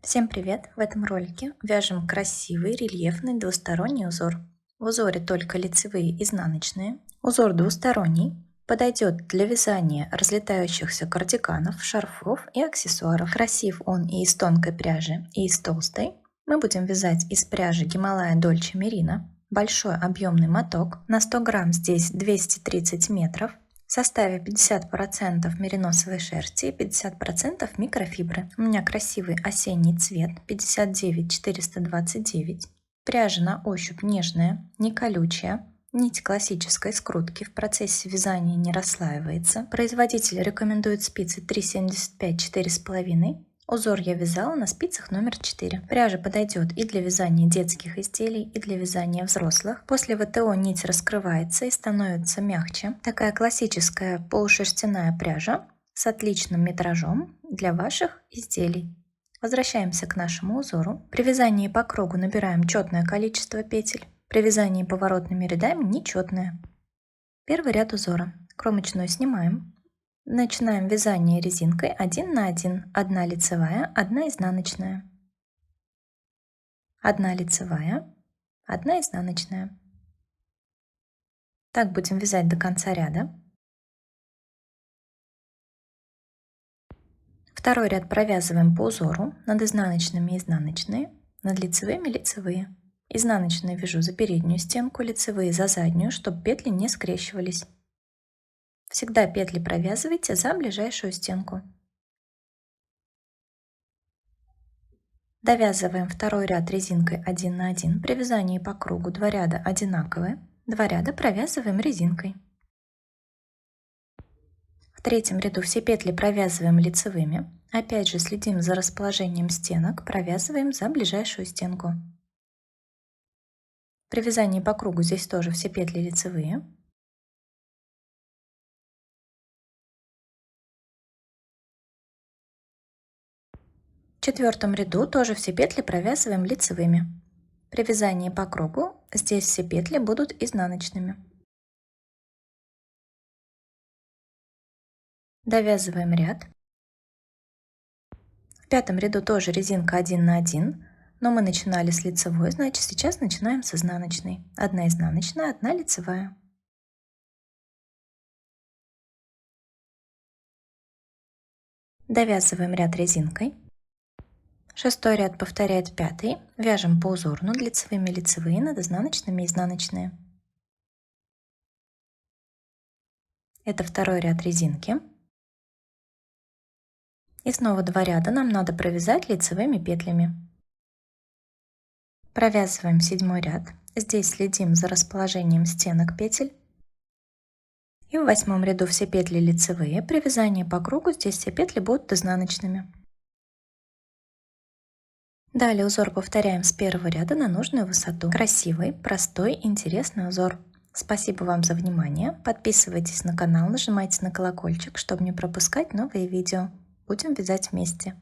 Всем привет! В этом ролике вяжем красивый рельефный двусторонний узор. В узоре только лицевые изнаночные. Узор двусторонний, подойдет для вязания разлетающихся кардиганов, шарфов и аксессуаров. Красив он и из тонкой пряжи, и из толстой. Мы будем вязать из пряжи Гималая Дольче Мерино. Большой объемный моток. На 100 грамм здесь 230 метров. В составе 50% мериносовой шерсти и 50% микрофибры. У меня красивый осенний цвет 59429. Пряжа на ощупь нежная, не колючая. Нить классической скрутки, в процессе вязания не расслаивается. Производитель рекомендует спицы 3,75-4,5. Узор я вязала на спицах номер 4. Пряжа подойдет и для вязания детских изделий, и для вязания взрослых. После ВТО нить раскрывается и становится мягче. Такая классическая полушерстяная пряжа с отличным метражом для ваших изделий. Возвращаемся к нашему узору. При вязании по кругу набираем четное количество петель. При вязании поворотными рядами нечетное. Первый ряд узора. Кромочную снимаем. Начинаем вязание резинкой 1 на 1, 1 лицевая, 1 изнаночная, 1 лицевая, 1 изнаночная. Так будем вязать до конца ряда. Второй ряд провязываем по узору, над изнаночными изнаночные, над лицевыми лицевые. Изнаночные вяжу за переднюю стенку, лицевые за заднюю, чтобы петли не скрещивались. Всегда петли провязывайте за ближайшую стенку. Довязываем второй ряд резинкой 1 на 1. При вязании по кругу 2 ряда одинаковые, 2 ряда провязываем резинкой. В третьем ряду все петли провязываем лицевыми. Опять же следим за расположением стенок, провязываем за ближайшую стенку. При вязании по кругу здесь тоже все петли лицевые. В четвертом ряду тоже все петли провязываем лицевыми. При вязании по кругу здесь все петли будут изнаночными. Довязываем ряд. В пятом ряду тоже резинка 1 на 1, но мы начинали с лицевой, значит сейчас начинаем с изнаночной. 1 изнаночная, 1 лицевая. Довязываем ряд резинкой. Шестой ряд повторяет пятый. Вяжем по узору над лицевыми лицевые, над изнаночными изнаночные. Это второй ряд резинки. И снова 2 ряда нам надо провязать лицевыми петлями. Провязываем 7 ряд. Здесь следим за расположением стенок петель. И в 8 ряду все петли лицевые. При вязании по кругу здесь все петли будут изнаночными. Далее узор повторяем с первого ряда на нужную высоту. Красивый, простой, интересный узор. Спасибо вам за внимание. Подписывайтесь на канал, нажимайте на колокольчик, чтобы не пропускать новые видео. Будем вязать вместе.